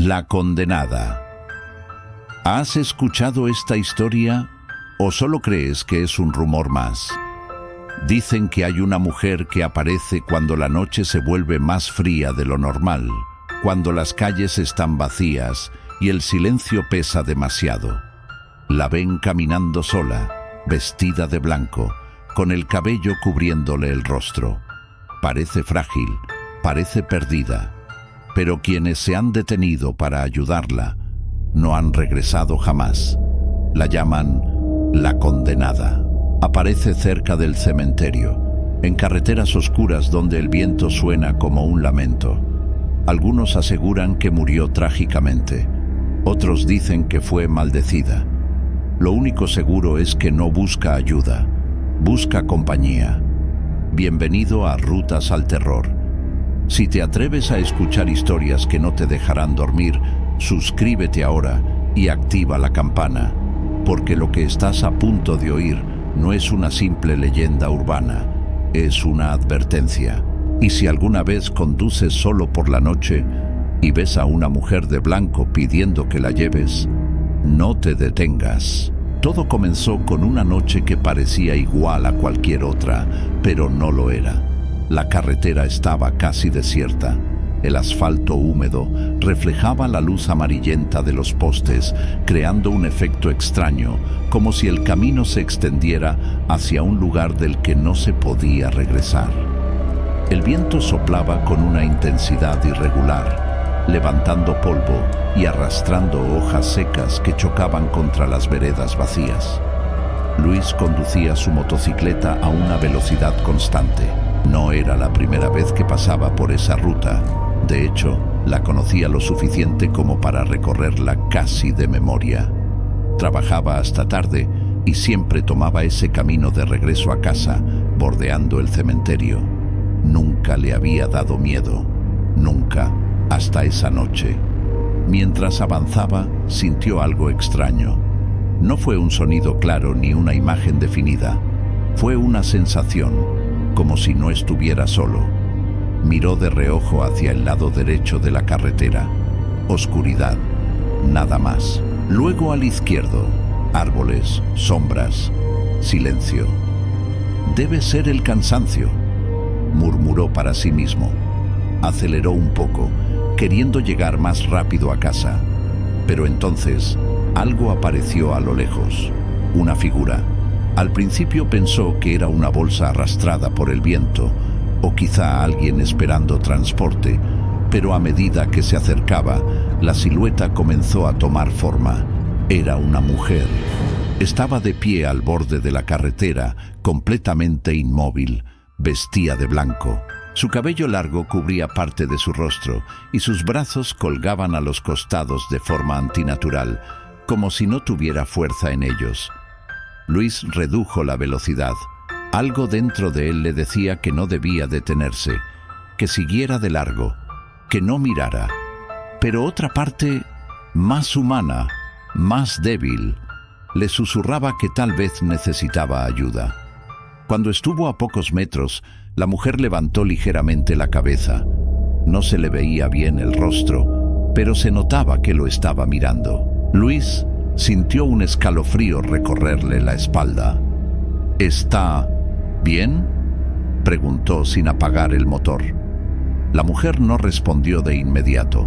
La condenada. ¿Has escuchado esta historia o solo crees que es un rumor más? Dicen que hay una mujer que aparece cuando la noche se vuelve más fría de lo normal, cuando las calles están vacías y el silencio pesa demasiado. La ven caminando sola, vestida de blanco, con el cabello cubriéndole el rostro. Parece frágil, parece perdida, pero quienes se han detenido para ayudarla no han regresado jamás. La llaman la condenada. Aparece cerca del cementerio, en carreteras oscuras donde el viento suena como un lamento. Algunos aseguran que murió trágicamente, otros dicen que fue maldecida. Lo único seguro es que no busca ayuda, busca compañía. Bienvenido a Rutas al Terror. Si te atreves a escuchar historias que no te dejarán dormir, suscríbete ahora y activa la campana, porque lo que estás a punto de oír no es una simple leyenda urbana, es una advertencia. Y si alguna vez conduces solo por la noche y ves a una mujer de blanco pidiendo que la lleves, no te detengas. Todo comenzó con una noche que parecía igual a cualquier otra, pero no lo era. La carretera estaba casi desierta. El asfalto húmedo reflejaba la luz amarillenta de los postes, creando un efecto extraño, como si el camino se extendiera hacia un lugar del que no se podía regresar. El viento soplaba con una intensidad irregular, levantando polvo y arrastrando hojas secas que chocaban contra las veredas vacías. Luis conducía su motocicleta a una velocidad constante. No era la primera vez que pasaba por esa ruta. De hecho, la conocía lo suficiente como para recorrerla casi de memoria. Trabajaba hasta tarde y siempre tomaba ese camino de regreso a casa, bordeando el cementerio. Nunca le había dado miedo, nunca, hasta esa noche. Mientras avanzaba, sintió algo extraño. No fue un sonido claro ni una imagen definida. Fue una sensación, como si no estuviera solo. Miró de reojo hacia el lado derecho de la carretera. Oscuridad, nada más. Luego al izquierdo, árboles, sombras, silencio. Debe ser el cansancio, murmuró para sí mismo. Aceleró un poco, queriendo llegar más rápido a casa. Pero entonces, algo apareció a lo lejos. Una figura. Al principio pensó que era una bolsa arrastrada por el viento, o quizá alguien esperando transporte, pero a medida que se acercaba, la silueta comenzó a tomar forma. Era una mujer. Estaba de pie al borde de la carretera, completamente inmóvil. Vestía de blanco. Su cabello largo cubría parte de su rostro y sus brazos colgaban a los costados de forma antinatural, como si no tuviera fuerza en ellos. Luis redujo la velocidad. Algo dentro de él le decía que no debía detenerse, que siguiera de largo, que no mirara. Pero otra parte, más humana, más débil, le susurraba que tal vez necesitaba ayuda. Cuando estuvo a pocos metros, la mujer levantó ligeramente la cabeza. No se le veía bien el rostro, pero se notaba que lo estaba mirando. Luis sintió un escalofrío recorrerle la espalda. ¿Está bien?, preguntó sin apagar el motor. La mujer no respondió de inmediato.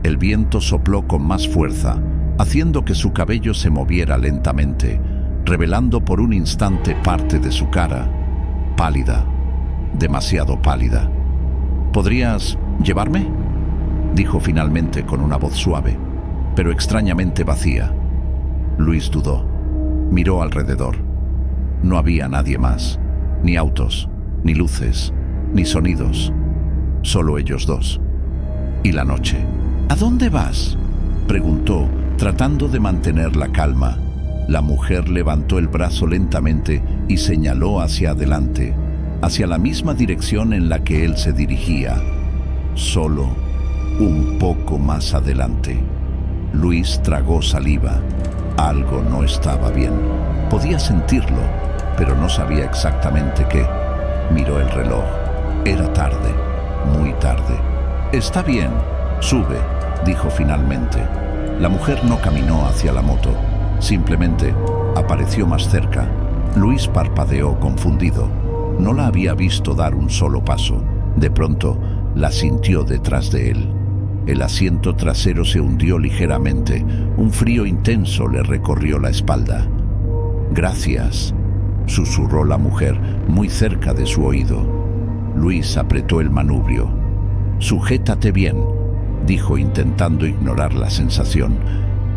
El viento sopló con más fuerza, haciendo que su cabello se moviera lentamente, revelando por un instante parte de su cara, pálida, demasiado pálida. ¿Podrías llevarme?, dijo finalmente con una voz suave, pero extrañamente vacía. Luis dudó. Miró alrededor. No había nadie más, ni autos, ni luces, ni sonidos. Solo ellos dos. Y la noche. ¿A dónde vas?, preguntó, tratando de mantener la calma. La mujer levantó el brazo lentamente y señaló hacia adelante, hacia la misma dirección en la que él se dirigía. Solo un poco más adelante. Luis tragó saliva. Algo no estaba bien. Podía sentirlo, pero no sabía exactamente qué. Miró el reloj. Era tarde, muy tarde. «Está bien, sube», dijo finalmente. La mujer no caminó hacia la moto, simplemente apareció más cerca. Luis parpadeó confundido. No la había visto dar un solo paso. De pronto, la sintió detrás de él. El asiento trasero se hundió ligeramente. Un frío intenso le recorrió la espalda. «Gracias», susurró la mujer muy cerca de su oído. Luis apretó el manubrio. «Sujétate bien», dijo intentando ignorar la sensación,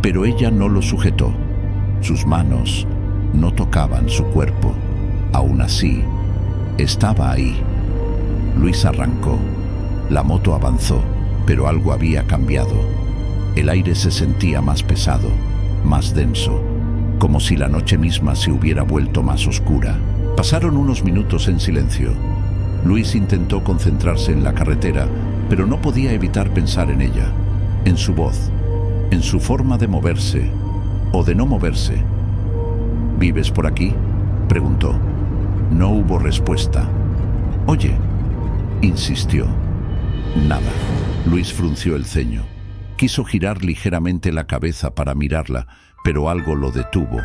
pero ella no lo sujetó. Sus manos no tocaban su cuerpo. Aún así, estaba ahí. Luis arrancó. La moto avanzó, pero algo había cambiado. El aire se sentía más pesado, más denso, como si la noche misma se hubiera vuelto más oscura. Pasaron unos minutos en silencio. Luis intentó concentrarse en la carretera, pero no podía evitar pensar en ella, en su voz, en su forma de moverse o de no moverse. «¿Vives por aquí?», preguntó. No hubo respuesta. «Oye», insistió. Nada. Luis frunció el ceño. Quiso girar ligeramente la cabeza para mirarla, pero algo lo detuvo.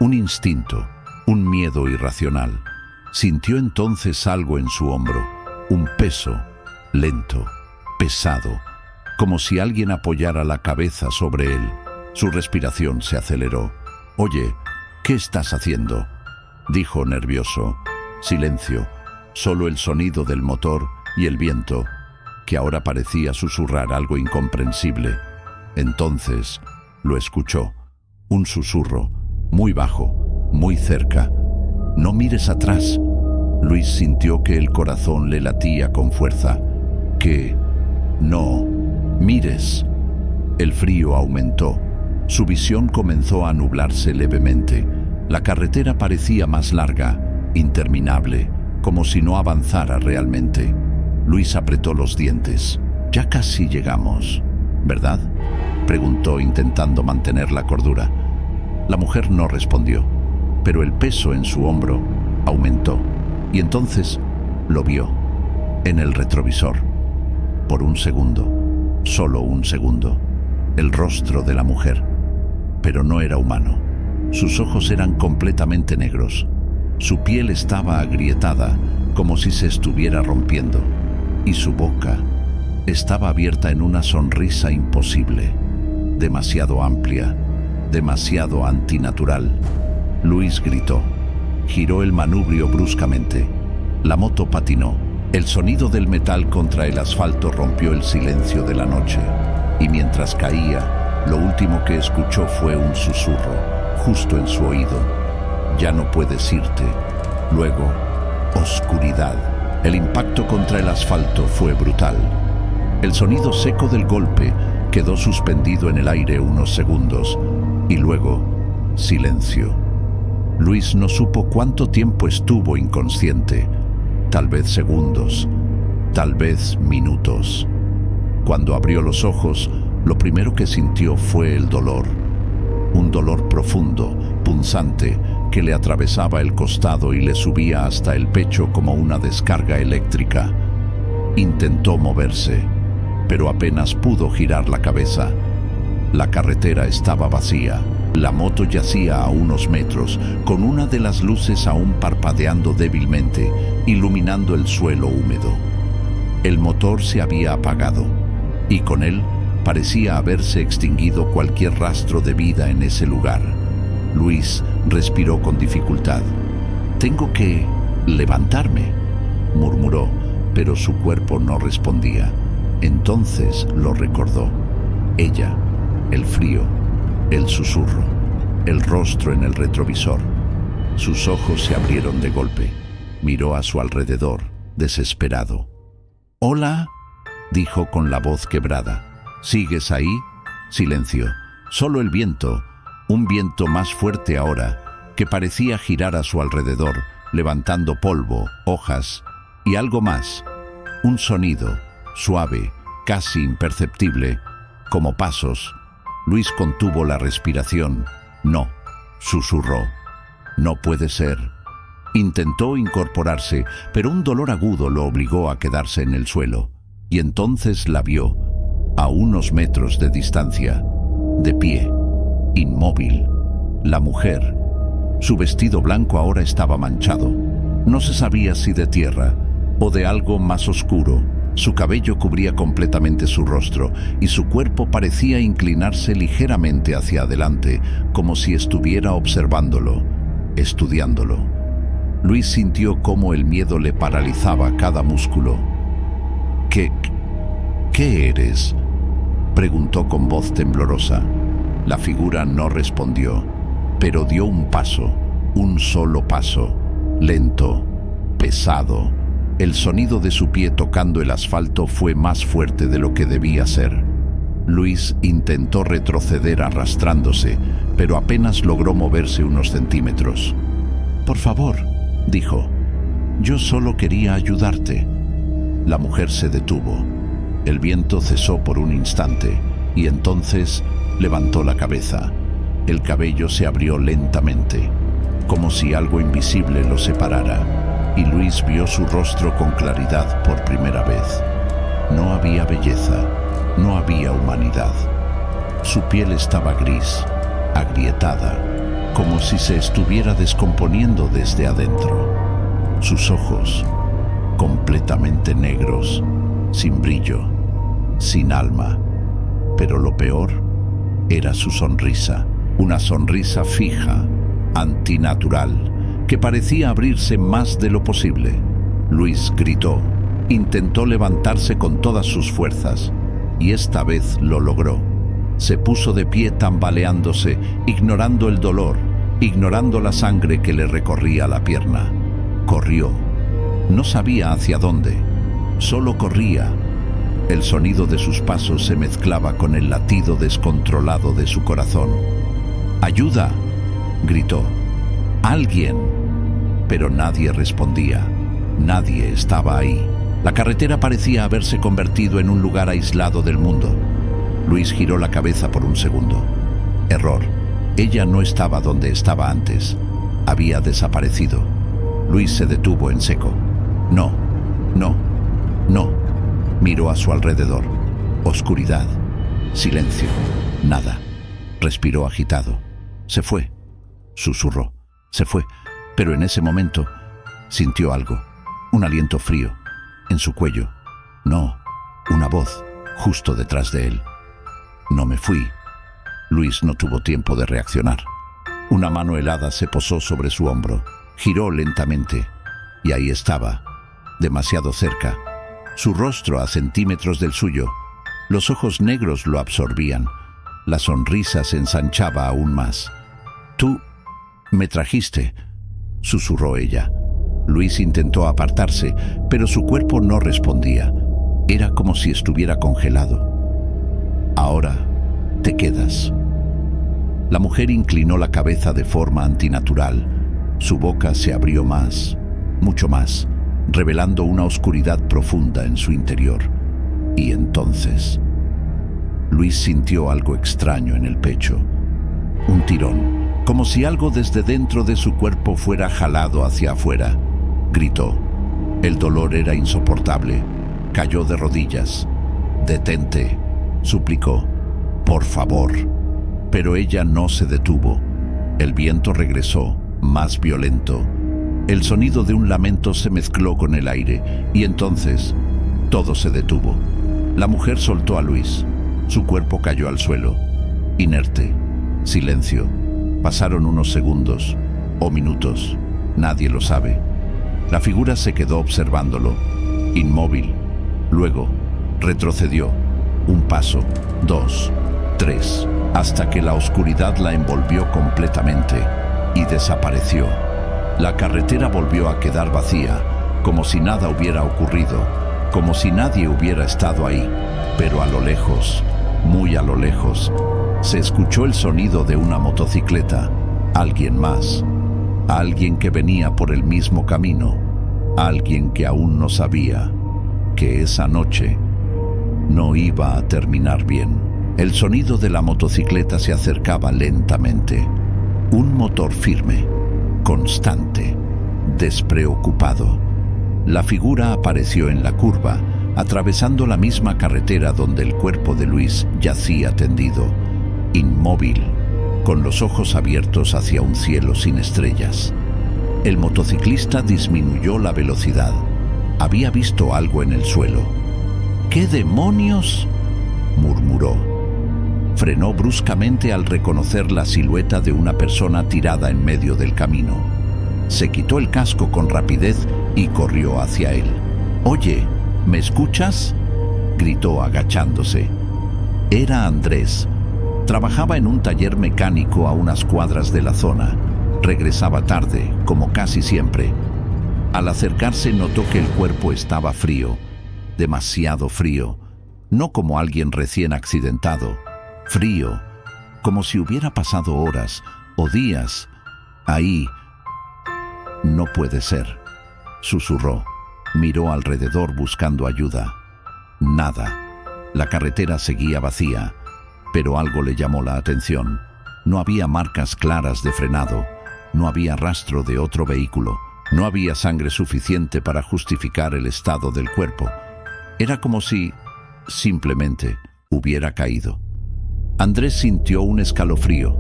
Un instinto, un miedo irracional. Sintió entonces algo en su hombro, un peso, lento, pesado, como si alguien apoyara la cabeza sobre él. Su respiración se aceleró. «Oye, ¿qué estás haciendo?», dijo nervioso. Silencio, solo el sonido del motor y el viento, que ahora parecía susurrar algo incomprensible. Entonces lo escuchó, un susurro, muy bajo, muy cerca. «No mires atrás». Luis sintió que el corazón le latía con fuerza. «Que no mires». El frío aumentó. Su visión comenzó a nublarse levemente. La carretera parecía más larga, interminable, como si no avanzara realmente. Luis apretó los dientes. «Ya casi llegamos, ¿verdad?», preguntó intentando mantener la cordura. La mujer no respondió, pero el peso en su hombro aumentó, y entonces lo vio, en el retrovisor. Por un segundo, solo un segundo, el rostro de la mujer, pero no era humano. Sus ojos eran completamente negros. Su piel estaba agrietada, como si se estuviera rompiendo, y su boca estaba abierta en una sonrisa imposible, demasiado amplia, demasiado antinatural. Luis gritó. Giró el manubrio bruscamente. La moto patinó. El sonido del metal contra el asfalto rompió el silencio de la noche, y mientras caía, lo último que escuchó fue un susurro, justo en su oído. «Ya no puedes irte». Luego, oscuridad. El impacto contra el asfalto fue brutal. El sonido seco del golpe quedó suspendido en el aire unos segundos, y luego, silencio. Luis no supo cuánto tiempo estuvo inconsciente. Tal vez segundos, tal vez minutos. Cuando abrió los ojos, lo primero que sintió fue el dolor. Un dolor profundo, punzante, que le atravesaba el costado y le subía hasta el pecho como una descarga eléctrica. Intentó moverse, pero apenas pudo girar la cabeza. La carretera estaba vacía. La moto yacía a unos metros, con una de las luces aún parpadeando débilmente, iluminando el suelo húmedo. El motor se había apagado, y con él parecía haberse extinguido cualquier rastro de vida en ese lugar. Luis respiró con dificultad. «Tengo que levantarme», murmuró, pero su cuerpo no respondía. Entonces lo recordó. Ella, el frío, el susurro, el rostro en el retrovisor. Sus ojos se abrieron de golpe. Miró a su alrededor, desesperado. «¿Hola?», dijo con la voz quebrada. «¿Sigues ahí?». Silencio. Solo el viento, un viento más fuerte ahora, que parecía girar a su alrededor, levantando polvo, hojas y algo más. Un sonido, suave, casi imperceptible, como pasos. Luis contuvo la respiración. «No», susurró. «No puede ser». Intentó incorporarse, pero un dolor agudo lo obligó a quedarse en el suelo. Y entonces la vio. A unos metros de distancia, de pie, inmóvil, la mujer. Su vestido blanco ahora estaba manchado. No se sabía si de tierra o de algo más oscuro. Su cabello cubría completamente su rostro y su cuerpo parecía inclinarse ligeramente hacia adelante, como si estuviera observándolo, estudiándolo. Luis sintió cómo el miedo le paralizaba cada músculo. ¿Qué eres?, preguntó con voz temblorosa. La figura no respondió, pero dio un paso, un solo paso, lento, pesado. El sonido de su pie tocando el asfalto fue más fuerte de lo que debía ser. Luis intentó retroceder arrastrándose, pero apenas logró moverse unos centímetros. «Por favor», dijo, «yo solo quería ayudarte». La mujer se detuvo. El viento cesó por un instante y entonces levantó la cabeza. El cabello se abrió lentamente, como si algo invisible lo separara, y Luis vio su rostro con claridad por primera vez. No había belleza, no había humanidad. Su piel estaba gris, agrietada, como si se estuviera descomponiendo desde adentro. Sus ojos, completamente negros, sin brillo, sin alma. Pero lo peor era su sonrisa, una sonrisa fija, antinatural, que parecía abrirse más de lo posible. Luis gritó, intentó levantarse con todas sus fuerzas, y esta vez lo logró. Se puso de pie tambaleándose, ignorando el dolor, ignorando la sangre que le recorría la pierna. Corrió. No sabía hacia dónde, solo corría. El sonido de sus pasos se mezclaba con el latido descontrolado de su corazón. «¡Ayuda!», gritó. «¡Alguien!». Pero nadie respondía. Nadie estaba ahí. La carretera parecía haberse convertido en un lugar aislado del mundo. Luis giró la cabeza por un segundo. Error. Ella no estaba donde estaba antes. Había desaparecido. Luis se detuvo en seco. No, no, no. Miró a su alrededor. Oscuridad. Silencio. Nada. Respiró agitado. Se fue. Susurró. Se fue. Pero en ese momento sintió algo. Un aliento frío en su cuello. No. Una voz justo detrás de él. «No me fui». Luis no tuvo tiempo de reaccionar. Una mano helada se posó sobre su hombro. Giró lentamente. Y ahí estaba, demasiado cerca. Su rostro a centímetros del suyo. Los ojos negros lo absorbían. La sonrisa se ensanchaba aún más. «Tú me trajiste», susurró ella. Luis intentó apartarse, pero su cuerpo no respondía. Era como si estuviera congelado. «Ahora te quedas». La mujer inclinó la cabeza de forma antinatural. Su boca se abrió más, mucho más, revelando una oscuridad profunda en su interior. Y entonces, Luis sintió algo extraño en el pecho. Un tirón, como si algo desde dentro de su cuerpo fuera jalado hacia afuera. Gritó. El dolor era insoportable. Cayó de rodillas. «Detente», suplicó. «Por favor». Pero ella no se detuvo. El viento regresó, más violento. El sonido de un lamento se mezcló con el aire, y entonces todo se detuvo. La mujer soltó a Luis. Su cuerpo cayó al suelo. Inerte. Silencio. Pasaron unos segundos, o minutos. Nadie lo sabe. La figura se quedó observándolo, inmóvil. Luego retrocedió. Un paso, 2, 3, hasta que la oscuridad la envolvió completamente y desapareció. La carretera volvió a quedar vacía, como si nada hubiera ocurrido, como si nadie hubiera estado ahí. Pero a lo lejos, muy a lo lejos, se escuchó el sonido de una motocicleta. Alguien más. Alguien que venía por el mismo camino. Alguien que aún no sabía que esa noche no iba a terminar bien. El sonido de la motocicleta se acercaba lentamente. Un motor firme, constante, despreocupado. La figura apareció en la curva, atravesando la misma carretera donde el cuerpo de Luis yacía tendido, inmóvil, con los ojos abiertos hacia un cielo sin estrellas. El motociclista disminuyó la velocidad. Había visto algo en el suelo. ¿Qué demonios?, murmuró. Frenó bruscamente al reconocer la silueta de una persona tirada en medio del camino. Se quitó el casco con rapidez y corrió hacia él. «Oye, ¿me escuchas?», gritó agachándose. Era Andrés. Trabajaba en un taller mecánico a unas cuadras de la zona. Regresaba tarde, como casi siempre. Al acercarse notó que el cuerpo estaba frío, demasiado frío, no como alguien recién accidentado, frío, como si hubiera pasado horas o días ahí. «No puede ser», susurró. Miró alrededor buscando ayuda. Nada. La carretera seguía vacía, pero algo le llamó la atención. No había marcas claras de frenado, no había rastro de otro vehículo, no había sangre suficiente para justificar el estado del cuerpo. Era como si simplemente hubiera caído. Andrés sintió un escalofrío.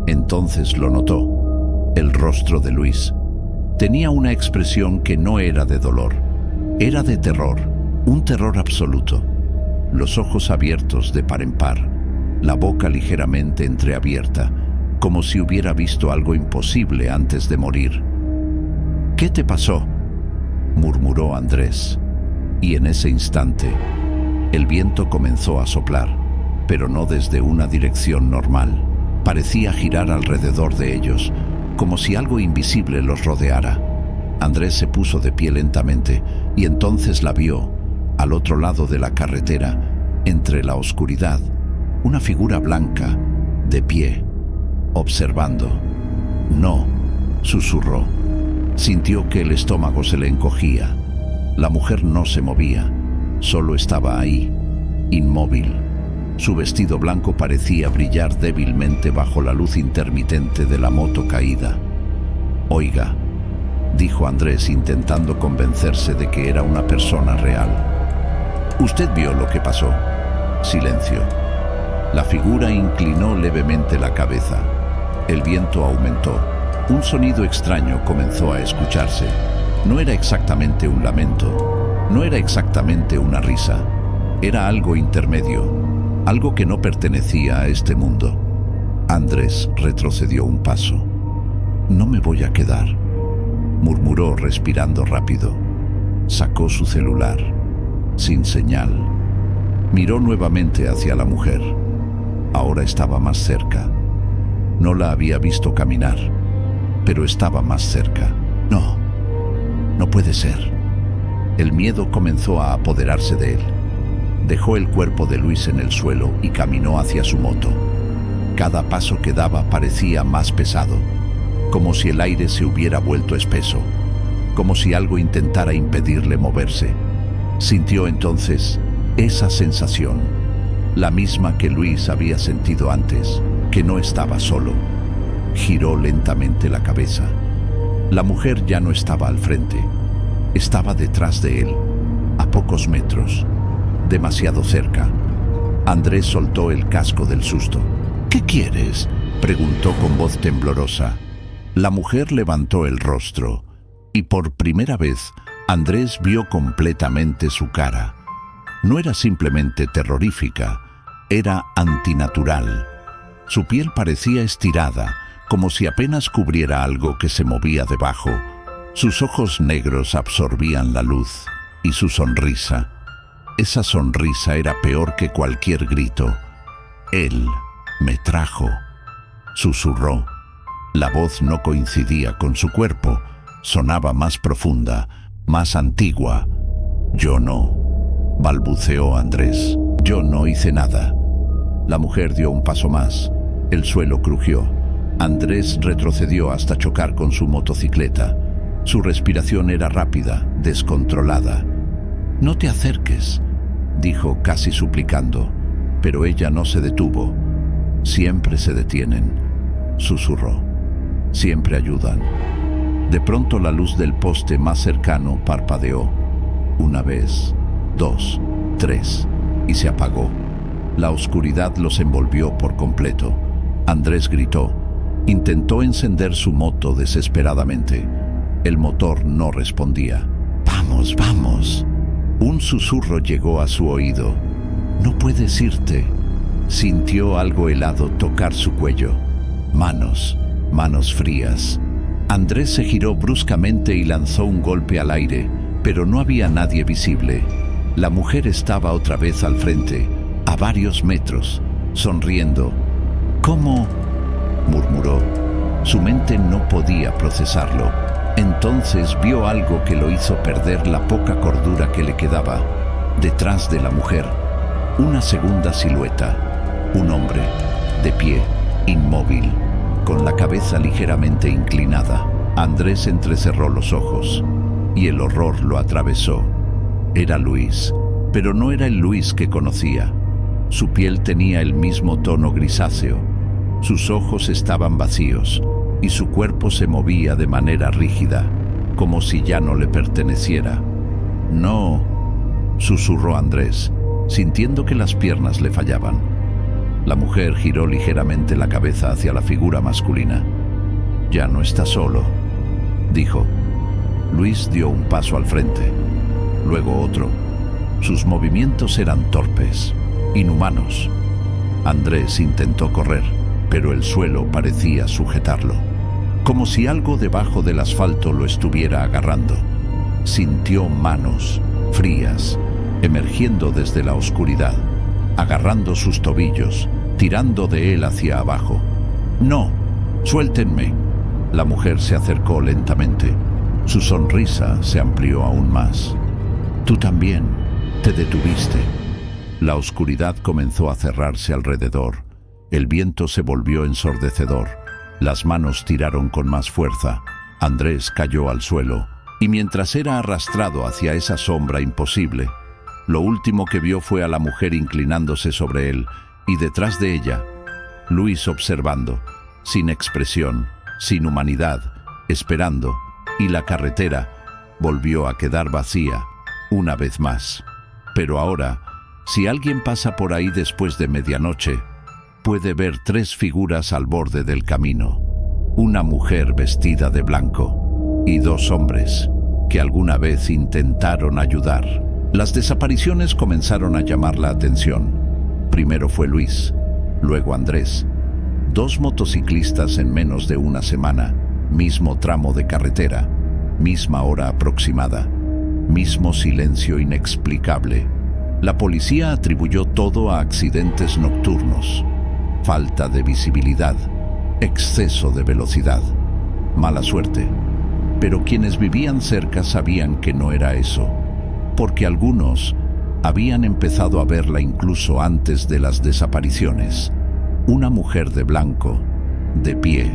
Entonces lo notó. El rostro de Luis tenía una expresión que no era de dolor, era de terror, un terror absoluto. Los ojos abiertos de par en par, la boca ligeramente entreabierta, como si hubiera visto algo imposible antes de morir. «¿Qué te pasó?», murmuró Andrés. Y en ese instante, el viento comenzó a soplar, pero no desde una dirección normal. Parecía girar alrededor de ellos, como si algo invisible los rodeara. Andrés se puso de pie lentamente y entonces la vio, al otro lado de la carretera, entre la oscuridad, una figura blanca, de pie, observando. «No», susurró. Sintió que el estómago se le encogía. La mujer no se movía, solo estaba ahí, inmóvil. Su vestido blanco parecía brillar débilmente bajo la luz intermitente de la moto caída. «Oiga», dijo Andrés intentando convencerse de que era una persona real. «¿Usted vio lo que pasó?». Silencio. La figura inclinó levemente la cabeza. El viento aumentó. Un sonido extraño comenzó a escucharse. No era exactamente un lamento, no era exactamente una risa. Era algo intermedio, algo que no pertenecía a este mundo. Andrés retrocedió un paso. «No me voy a quedar», murmuró respirando rápido. Sacó su celular. Sin señal. Miró nuevamente hacia la mujer. Ahora estaba más cerca. No la había visto caminar, pero estaba más cerca. «No, no puede ser». El miedo comenzó a apoderarse de él. Dejó el cuerpo de Luis en el suelo y caminó hacia su moto. Cada paso que daba parecía más pesado, como si el aire se hubiera vuelto espeso, como si algo intentara impedirle moverse. Sintió entonces esa sensación, la misma que Luis había sentido antes, que no estaba solo. Giró lentamente la cabeza. La mujer ya no estaba al frente, estaba detrás de él, a pocos metros, demasiado cerca. Andrés soltó el casco del susto. «¿Qué quieres?», preguntó con voz temblorosa. La mujer levantó el rostro y por primera vez Andrés vio completamente su cara. No era simplemente terrorífica, era antinatural. Su piel parecía estirada, como si apenas cubriera algo que se movía debajo. Sus ojos negros absorbían la luz y su sonrisa. Esa sonrisa era peor que cualquier grito. «Él me trajo», susurró. La voz no coincidía con su cuerpo, sonaba más profunda, más antigua. «Yo no», balbuceó Andrés. «Yo no hice nada». La mujer dio un paso más. El suelo crujió. Andrés retrocedió hasta chocar con su motocicleta. Su respiración era rápida, descontrolada. «No te acerques», dijo casi suplicando, pero ella no se detuvo. «Siempre se detienen», susurró. «Siempre ayudan». De pronto la luz del poste más cercano parpadeó. Una vez, 2, 3, y se apagó. La oscuridad los envolvió por completo. Andrés gritó. Intentó encender su moto desesperadamente. El motor no respondía. «¡Vamos, vamos!». Un susurro llegó a su oído. «No puedes irte». Sintió algo helado tocar su cuello. Manos frías. Andrés se giró bruscamente y lanzó un golpe al aire, pero no había nadie visible. La mujer estaba otra vez al frente, a varios metros, sonriendo. «¿Cómo?», murmuró. Su mente no podía procesarlo. Entonces vio algo que lo hizo perder la poca cordura que le quedaba. Detrás de la mujer, una segunda silueta. Un hombre, de pie, inmóvil, con la cabeza ligeramente inclinada. Andrés entrecerró los ojos y el horror lo atravesó. Era Luis, pero no era el Luis que conocía. Su piel tenía el mismo tono grisáceo. Sus ojos estaban vacíos y su cuerpo se movía de manera rígida, como si ya no le perteneciera. «No», susurró Andrés, sintiendo que las piernas le fallaban. La mujer giró ligeramente la cabeza hacia la figura masculina. «Ya no está solo», dijo. Luis dio un paso al frente, luego otro. Sus movimientos eran torpes, inhumanos. Andrés intentó correr, pero el suelo parecía sujetarlo, como si algo debajo del asfalto lo estuviera agarrando. Sintió manos frías emergiendo desde la oscuridad, agarrando sus tobillos, tirando de él hacia abajo. «No, suéltenme». La mujer se acercó lentamente. Su sonrisa se amplió aún más. «Tú también te detuviste». La oscuridad comenzó a cerrarse alrededor. El viento se volvió ensordecedor. Las manos tiraron con más fuerza. Andrés cayó al suelo, y mientras era arrastrado hacia esa sombra imposible, lo último que vio fue a la mujer inclinándose sobre él, y detrás de ella, Luis observando, sin expresión, sin humanidad, esperando, y la carretera volvió a quedar vacía, una vez más. Pero ahora, si alguien pasa por ahí después de medianoche, puede ver 3 figuras al borde del camino. Una mujer vestida de blanco y 2 hombres que alguna vez intentaron ayudar. Las desapariciones comenzaron a llamar la atención. Primero fue Luis, luego Andrés. 2 motociclistas en menos de una semana, mismo tramo de carretera, misma hora aproximada, mismo silencio inexplicable. La policía atribuyó todo a accidentes nocturnos. Falta de visibilidad, exceso de velocidad, mala suerte. Pero quienes vivían cerca sabían que no era eso, porque algunos habían empezado a verla incluso antes de las desapariciones. Una mujer de blanco, de pie,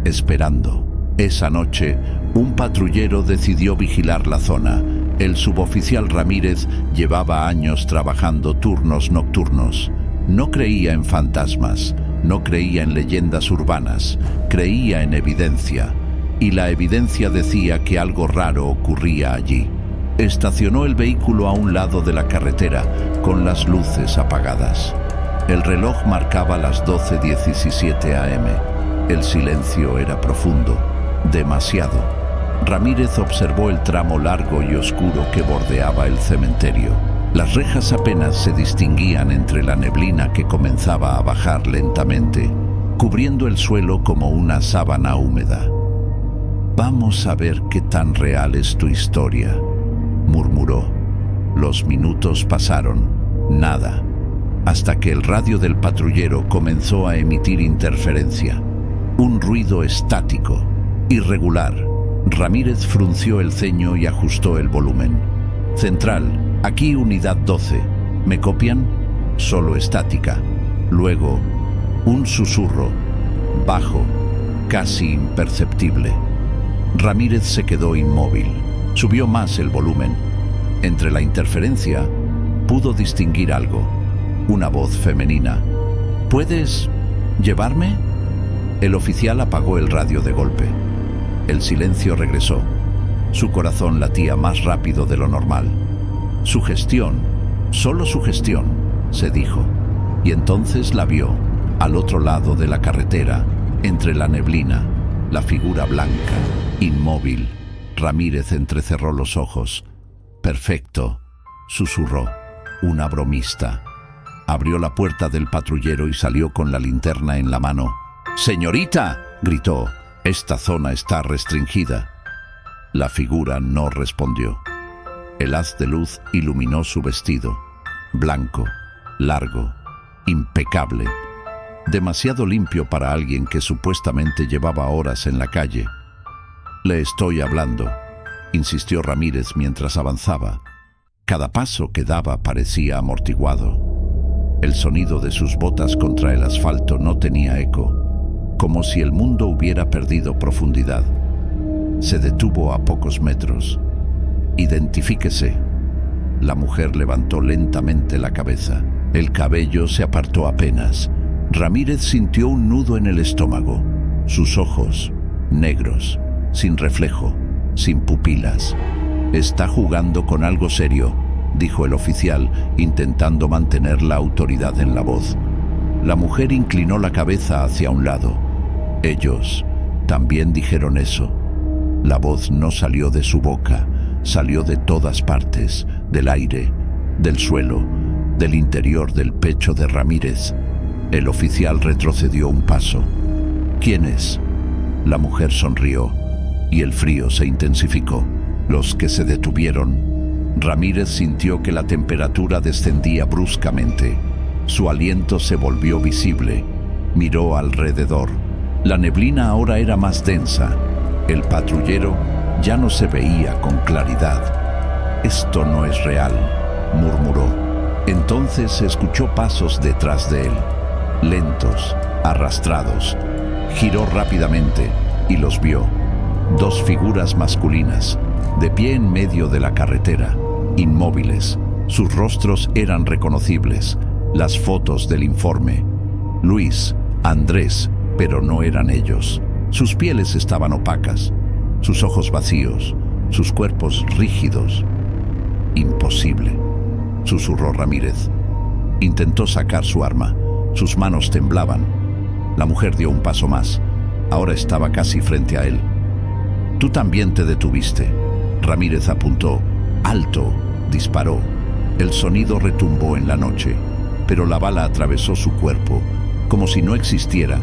esperando. Esa noche, un patrullero decidió vigilar la zona. El suboficial Ramírez llevaba años trabajando turnos nocturnos. No creía en fantasmas, no creía en leyendas urbanas, creía en evidencia. Y la evidencia decía que algo raro ocurría allí. Estacionó el vehículo a un lado de la carretera, con las luces apagadas. El reloj marcaba las 12:17 am. El silencio era profundo, demasiado. Ramírez observó el tramo largo y oscuro que bordeaba el cementerio. Las rejas apenas se distinguían entre la neblina que comenzaba a bajar lentamente, cubriendo el suelo como una sábana húmeda. «Vamos a ver qué tan real es tu historia», murmuró. Los minutos pasaron, nada, hasta que el radio del patrullero comenzó a emitir interferencia. Un ruido estático, irregular. Ramírez frunció el ceño y ajustó el volumen. «Central, aquí unidad 12. ¿Me copian?» Solo estática. Luego, un susurro, bajo, casi imperceptible. Ramírez se quedó inmóvil. Subió más el volumen. Entre la interferencia, pudo distinguir algo. Una voz femenina. «¿Puedes llevarme?» El oficial apagó el radio de golpe. El silencio regresó. Su corazón latía más rápido de lo normal. Sugestión, solo sugestión, se dijo. Y entonces la vio, al otro lado de la carretera, entre la neblina, la figura blanca, inmóvil. Ramírez entrecerró los ojos. «Perfecto», susurró, «una bromista». Abrió la puerta del patrullero y salió con la linterna en la mano. «¡Señorita!», gritó, «esta zona está restringida». La figura no respondió. El haz de luz iluminó su vestido, blanco, largo, impecable, demasiado limpio para alguien que supuestamente llevaba horas en la calle. «Le estoy hablando», insistió Ramírez mientras avanzaba. Cada paso que daba parecía amortiguado. El sonido de sus botas contra el asfalto no tenía eco, como si el mundo hubiera perdido profundidad. Se detuvo a pocos metros. «Identifíquese». La mujer levantó lentamente la cabeza. El cabello se apartó apenas. Ramírez sintió un nudo en el estómago. Sus ojos, negros, sin reflejo, sin pupilas. «Está jugando con algo serio», dijo el oficial, intentando mantener la autoridad en la voz. La mujer inclinó la cabeza hacia un lado. «Ellos también dijeron eso». La voz no salió de su boca, salió de todas partes, del aire, del suelo, del interior del pecho de Ramírez. El oficial retrocedió un paso. «¿Quién es?». La mujer sonrió y el frío se intensificó. Los que se detuvieron. Ramírez sintió que la temperatura descendía bruscamente. Su aliento se volvió visible. Miró alrededor. La neblina ahora era más densa. El patrullero ya no se veía con claridad. «Esto no es real», murmuró. Entonces escuchó pasos detrás de él, lentos, arrastrados. Giró rápidamente y los vio. Dos figuras masculinas, de pie en medio de la carretera, inmóviles. Sus rostros eran reconocibles, las fotos del informe. Luis, Andrés, pero no eran ellos. Sus pieles estaban opacas, sus ojos vacíos, sus cuerpos rígidos. «Imposible», susurró Ramírez. Intentó sacar su arma. Sus manos temblaban. La mujer dio un paso más. Ahora estaba casi frente a él. «Tú también te detuviste». Ramírez apuntó. «Alto», disparó. El sonido retumbó en la noche, pero la bala atravesó su cuerpo, como si no existiera.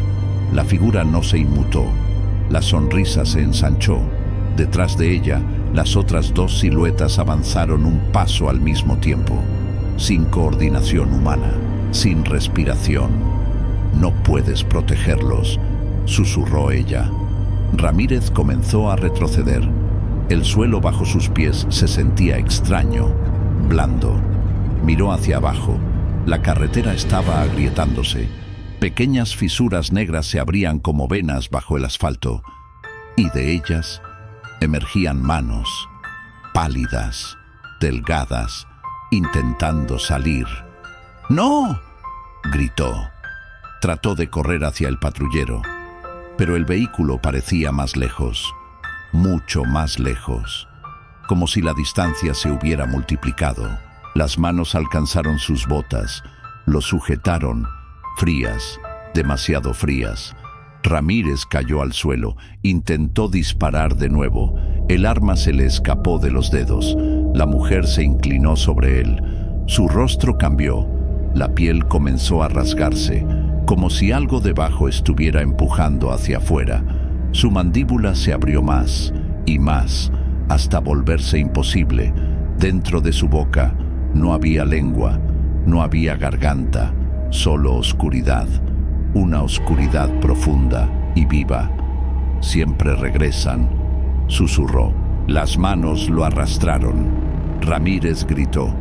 La figura no se inmutó. La sonrisa se ensanchó. Detrás de ella, las otras dos siluetas avanzaron un paso al mismo tiempo, sin coordinación humana, sin respiración. «No puedes protegerlos», susurró ella. Ramírez comenzó a retroceder. El suelo bajo sus pies se sentía extraño, blando. Miró hacia abajo. La carretera estaba agrietándose. Pequeñas fisuras negras se abrían como venas bajo el asfalto, y de ellas emergían manos, pálidas, delgadas, intentando salir. «¡No!», gritó. Trató de correr hacia el patrullero, pero el vehículo parecía más lejos, mucho más lejos, como si la distancia se hubiera multiplicado. Las manos alcanzaron sus botas, lo sujetaron, frías, demasiado frías. Ramírez cayó al suelo, intentó disparar de nuevo. El arma se le escapó de los dedos. La mujer se inclinó sobre él. Su rostro cambió. La piel comenzó a rasgarse, como si algo debajo estuviera empujando hacia afuera. Su mandíbula se abrió más y más, hasta volverse imposible. Dentro de su boca no había lengua, no había garganta, solo oscuridad. Una oscuridad profunda y viva. «Siempre regresan», susurró. Las manos lo arrastraron. Ramírez gritó,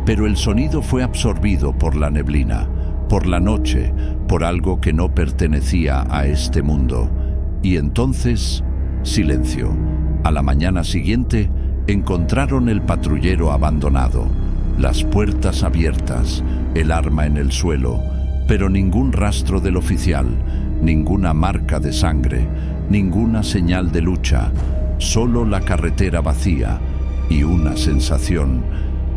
pero el sonido fue absorbido por la neblina, por la noche, por algo que no pertenecía a este mundo. Y entonces, silencio. A la mañana siguiente, encontraron el patrullero abandonado, las puertas abiertas, el arma en el suelo, pero ningún rastro del oficial, ninguna marca de sangre, ninguna señal de lucha, solo la carretera vacía y una sensación,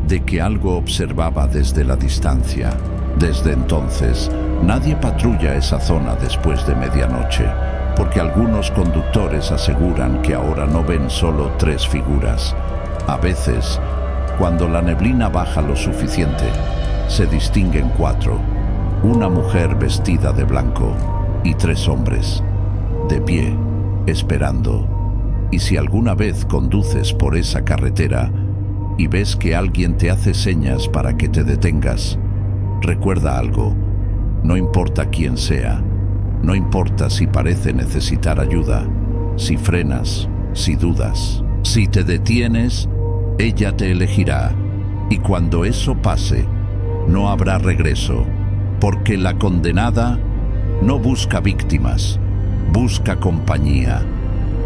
de que algo observaba desde la distancia. Desde entonces, nadie patrulla esa zona después de medianoche, porque algunos conductores aseguran que ahora no ven solo 3 figuras. A veces, cuando la neblina baja lo suficiente, se distinguen 4. Una mujer vestida de blanco y 3 hombres, de pie, esperando. Y si alguna vez conduces por esa carretera y ves que alguien te hace señas para que te detengas, recuerda algo: no importa quién sea, no importa si parece necesitar ayuda, si frenas, si dudas, si te detienes, ella te elegirá. Y cuando eso pase, no habrá regreso, porque la condenada no busca víctimas, busca compañía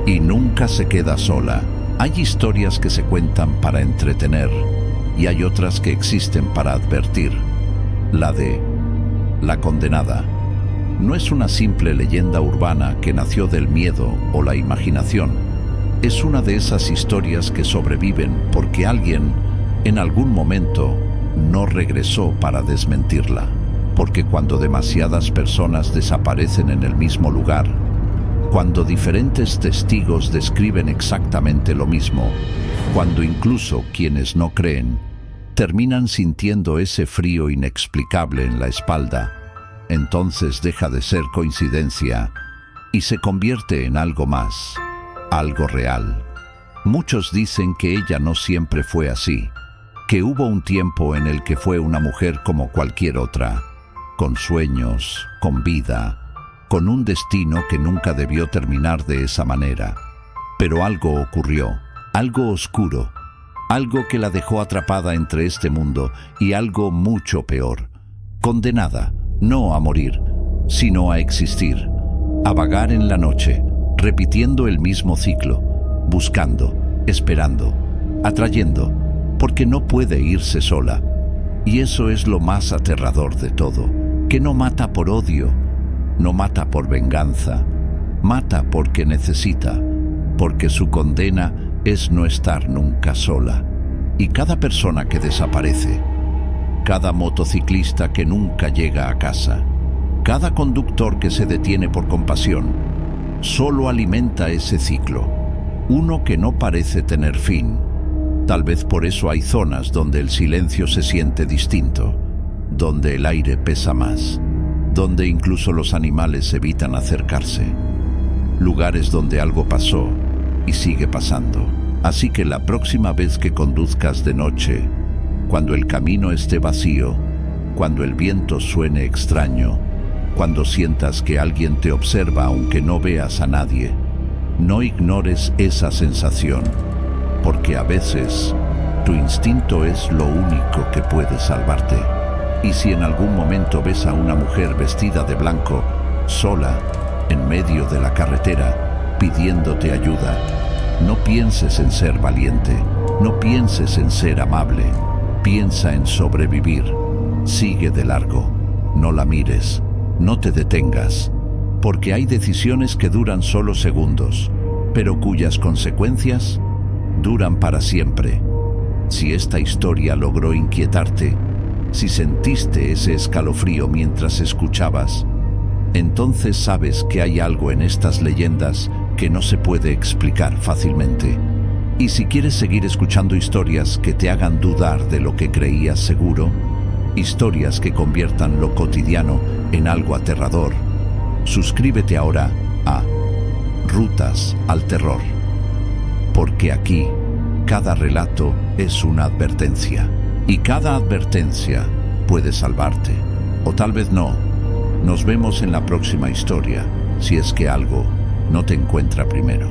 y nunca se queda sola. Hay historias que se cuentan para entretener y hay otras que existen para advertir. La de la condenada no es una simple leyenda urbana que nació del miedo o la imaginación. Es una de esas historias que sobreviven porque alguien, en algún momento, no regresó para desmentirla. Porque cuando demasiadas personas desaparecen en el mismo lugar, cuando diferentes testigos describen exactamente lo mismo, cuando incluso quienes no creen terminan sintiendo ese frío inexplicable en la espalda, entonces deja de ser coincidencia y se convierte en algo más, algo real. Muchos dicen que ella no siempre fue así, que hubo un tiempo en el que fue una mujer como cualquier otra, con sueños, con vida, con un destino que nunca debió terminar de esa manera. Pero algo ocurrió, algo oscuro, algo que la dejó atrapada entre este mundo y algo mucho peor, condenada, no a morir, sino a existir, a vagar en la noche, repitiendo el mismo ciclo, buscando, esperando, atrayendo, porque no puede irse sola. Y eso es lo más aterrador de todo, que no mata por odio, no mata por venganza, mata porque necesita, porque su condena es no estar nunca sola. Y cada persona que desaparece, cada motociclista que nunca llega a casa, cada conductor que se detiene por compasión, solo alimenta ese ciclo, uno que no parece tener fin. Tal vez por eso hay zonas donde el silencio se siente distinto, donde el aire pesa más, donde incluso los animales evitan acercarse, lugares donde algo pasó y sigue pasando. Así que la próxima vez que conduzcas de noche, cuando el camino esté vacío, cuando el viento suene extraño, cuando sientas que alguien te observa aunque no veas a nadie, no ignores esa sensación, porque a veces tu instinto es lo único que puede salvarte. Y si en algún momento ves a una mujer vestida de blanco, sola, en medio de la carretera, pidiéndote ayuda, no pienses en ser valiente, no pienses en ser amable, piensa en sobrevivir. Sigue de largo, no la mires, no te detengas, porque hay decisiones que duran solo segundos, pero cuyas consecuencias duran para siempre. Si esta historia logró inquietarte, si sentiste ese escalofrío mientras escuchabas, entonces sabes que hay algo en estas leyendas que no se puede explicar fácilmente. Y si quieres seguir escuchando historias que te hagan dudar de lo que creías seguro, historias que conviertan lo cotidiano en algo aterrador, suscríbete ahora a Rutas al Terror. Porque aquí, cada relato es una advertencia. Y cada advertencia puede salvarte. O tal vez no. Nos vemos en la próxima historia, si es que algo no te encuentra primero.